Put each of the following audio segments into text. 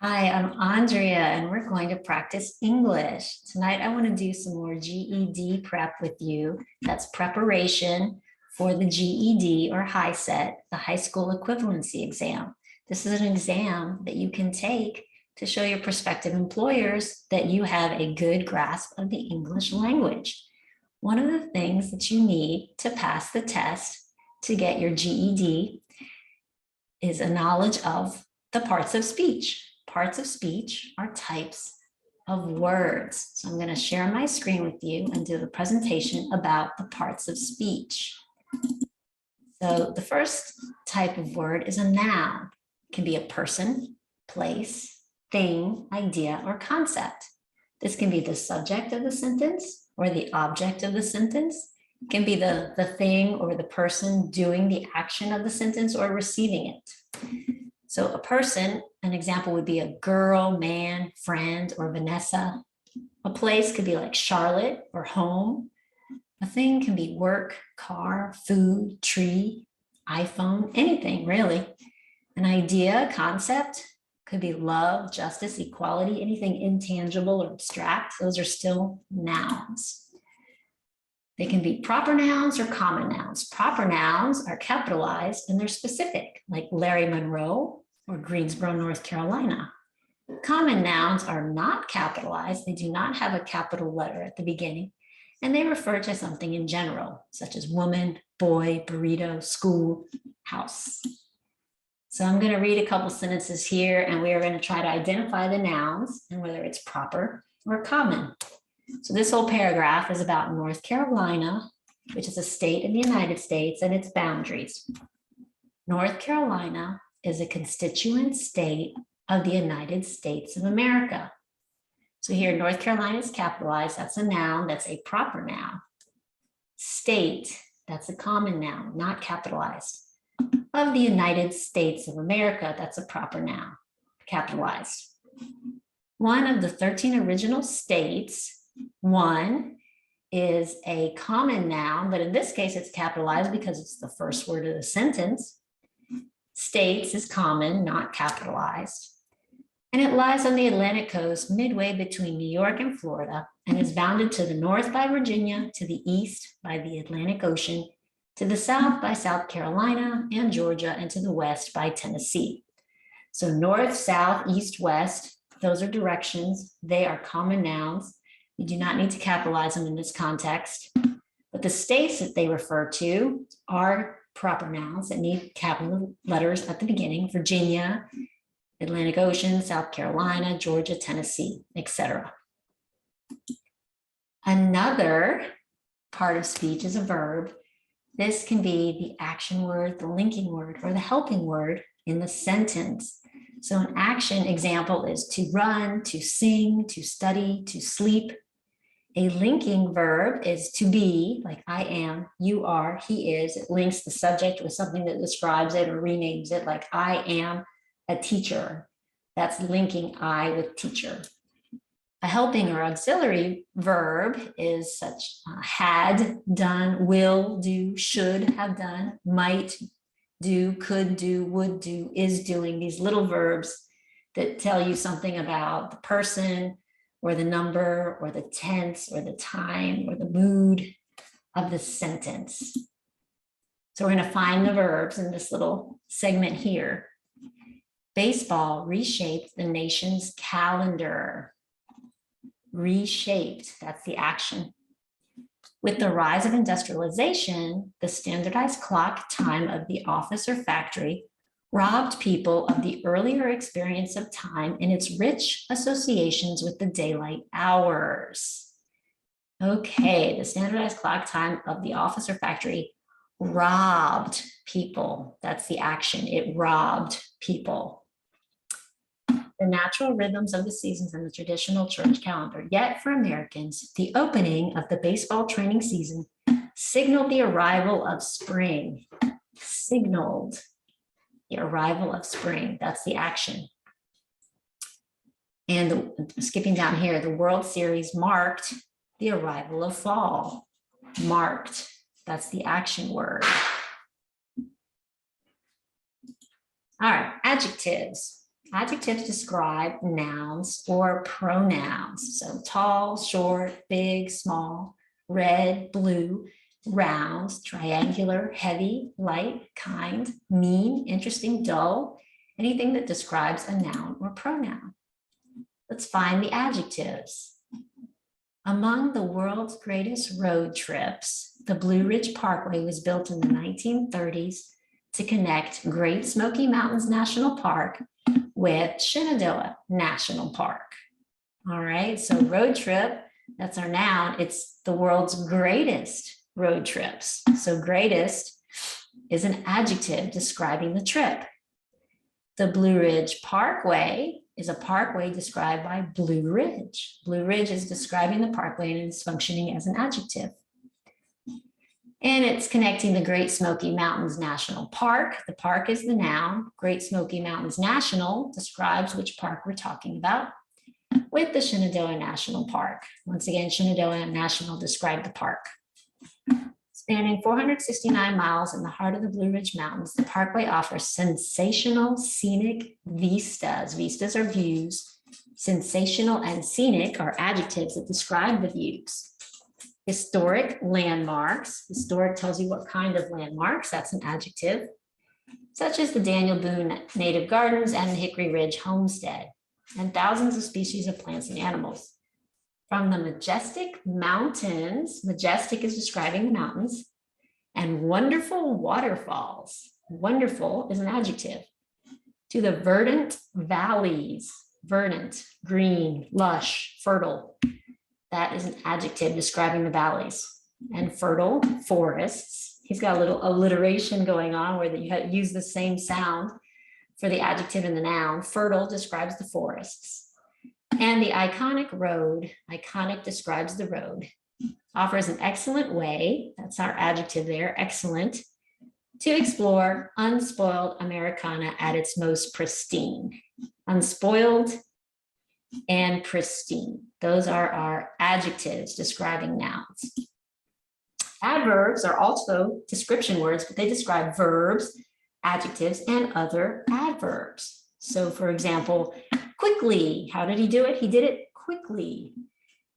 Hi, I'm Andrea, and we're going to practice English. Tonight, I want to do some more GED prep with you. That's preparation for the GED or HiSET, the High School Equivalency exam. This is an exam that you can take to show your prospective employers that you have a good grasp of the English language. One of the things that you need to pass the test to get your GED is a knowledge of the parts of speech. Parts of speech are types of words. So I'm going to share my screen with you and do a presentation about the parts of speech. So the first type of word is a noun. It can be a person, place, thing, idea, or concept. This can be the subject of the sentence or the object of the sentence. It can be the thing or the person doing the action of the sentence or receiving it. So a person, an example would be a girl, man, friend, or Vanessa. A place could be like Charlotte or home. A thing can be work, car, food, tree, iPhone, anything really. An idea, concept could be love, justice, equality, anything intangible or abstract. Those are still nouns. They can be proper nouns or common nouns. Proper nouns are capitalized and they're specific, like Larry Monroe or Greensboro, North Carolina. Common nouns are not capitalized. They do not have a capital letter at the beginning, and they refer to something in general, such as woman, boy, burrito, school, house. So I'm going to read a couple sentences here, and we are going to try to identify the nouns and whether it's proper or common. So this whole paragraph is about North Carolina, which is a state in the United States, and its boundaries. North Carolina is a constituent state of the United States of America. So here, North Carolina is capitalized. That's a noun. That's a proper noun. State, that's a common noun, not capitalized. Of the United States of America, that's a proper noun, capitalized. One of the 13 original states, one is a common noun, but in this case, it's capitalized because it's the first word of the sentence. States is common, not capitalized. And it lies on the Atlantic coast midway between New York and Florida and is bounded to the north by Virginia, to the east by the Atlantic Ocean, to the south by South Carolina and Georgia, and to the west by Tennessee. So north, south, east, west, those are directions. They are common nouns. You do not need to capitalize them in this context. But the states that they refer to are proper nouns that need capital letters at the beginning: Virginia, Atlantic Ocean, South Carolina, Georgia, Tennessee, etc. Another part of speech is a verb. This can be the action word, the linking word, or the helping word in the sentence. So an action example is to run, to sing, to study, to sleep. A linking verb is to be, like I am, you are, he is. It links the subject with something that describes it or renames it, like I am a teacher. That's linking I with teacher. A helping or auxiliary verb is such had, done, will do, should have done, might do, could do, would do, is doing. These little verbs that tell you something about the person or the number or the tense or the time or the mood of the sentence. So we're going to find the verbs in this little segment here. Baseball reshaped the nation's calendar. Reshaped, that's the action. With the rise of industrialization, the standardized clock time of the office or factory robbed people of the earlier experience of time and its rich associations with the daylight hours. Okay, the standardized clock time of the office or factory robbed people. That's the action. It robbed people. The natural rhythms of the seasons in the traditional church calendar. Yet for Americans, the opening of the baseball training season signaled the arrival of spring. Signaled the arrival of spring. That's the action. And skipping down here, the World Series marked the arrival of fall. Marked. That's the action word. All right, adjectives. Adjectives describe nouns or pronouns. So tall, short, big, small, red, blue, round, triangular, heavy, light, kind, mean, interesting, dull, anything that describes a noun or pronoun. Let's find the adjectives. Among the world's greatest road trips, the Blue Ridge Parkway was built in the 1930s to connect Great Smoky Mountains National Park with Shenandoah National Park. All right, so road trip, that's our noun. It's the world's greatest road trips. So greatest is an adjective describing the trip. The Blue Ridge Parkway is a parkway described by Blue Ridge. Blue Ridge is describing the parkway and is functioning as an adjective. And it's connecting the Great Smoky Mountains National Park. The park is the noun. Great Smoky Mountains National describes which park we're talking about, with the Shenandoah National Park. Once again, Shenandoah National described the park. Spanning 469 miles in the heart of the Blue Ridge Mountains, the parkway offers sensational scenic vistas. Vistas are views. Sensational and scenic are adjectives that describe the views. Historic landmarks. Historic tells you what kind of landmarks. That's an adjective. Such as the Daniel Boone Native Gardens and the Hickory Ridge Homestead, and thousands of species of plants and animals. From the majestic mountains, majestic is describing the mountains, and wonderful waterfalls. Wonderful is an adjective. To the verdant valleys, verdant, green, lush, fertile. That is an adjective describing the valleys. And fertile, forests. He's got a little alliteration going on where you use the same sound for the adjective and the noun. Fertile describes the forests. And the iconic road, iconic describes the road, offers an excellent way, that's our adjective there, excellent, to explore unspoiled Americana at its most pristine. Unspoiled and pristine. Those are our adjectives describing nouns. Adverbs are also description words, but they describe verbs, adjectives, and other adverbs. So for example, quickly, how did he do it? He did it quickly.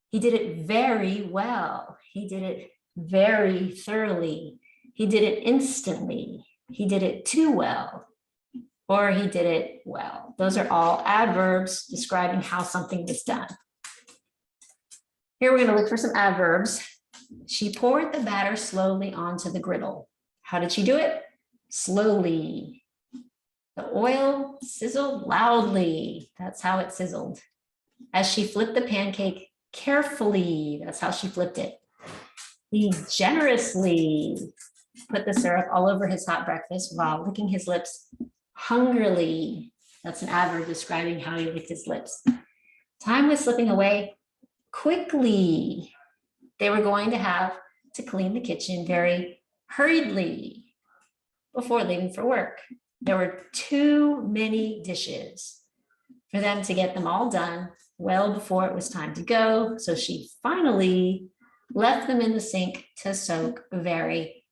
He did it very well. He did it very thoroughly. He did it instantly. He did it too well, or he did it well. Those are all adverbs describing how something was done. Here we're going to look for some adverbs. She poured the batter slowly onto the griddle. How did she do it? Slowly. The oil sizzled loudly. That's how it sizzled. As she flipped the pancake carefully, that's how she flipped it. He generously put the syrup all over his hot breakfast while licking his lips hungrily. That's an adverb describing how he licked his lips. Time was slipping away quickly. They were going to have to clean the kitchen very hurriedly before leaving for work. There were too many dishes for them to get them all done well before it was time to go. So she finally left them in the sink to soak very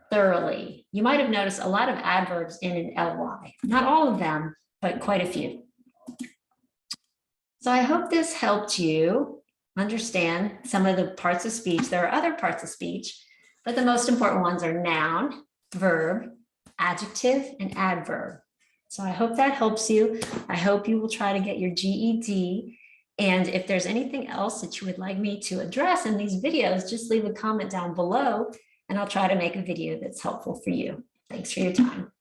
thoroughly. You might have noticed a lot of adverbs in an ly. Not all of them, but quite a few. So I hope this helped you understand some of the parts of speech. There are other parts of speech, but the most important ones are noun, verb, adjective, and adverb. So I hope that helps you. I hope you will try to get your GED. And if there's anything else that you would like me to address in these videos, just leave a comment down below and I'll try to make a video that's helpful for you. Thanks for your time.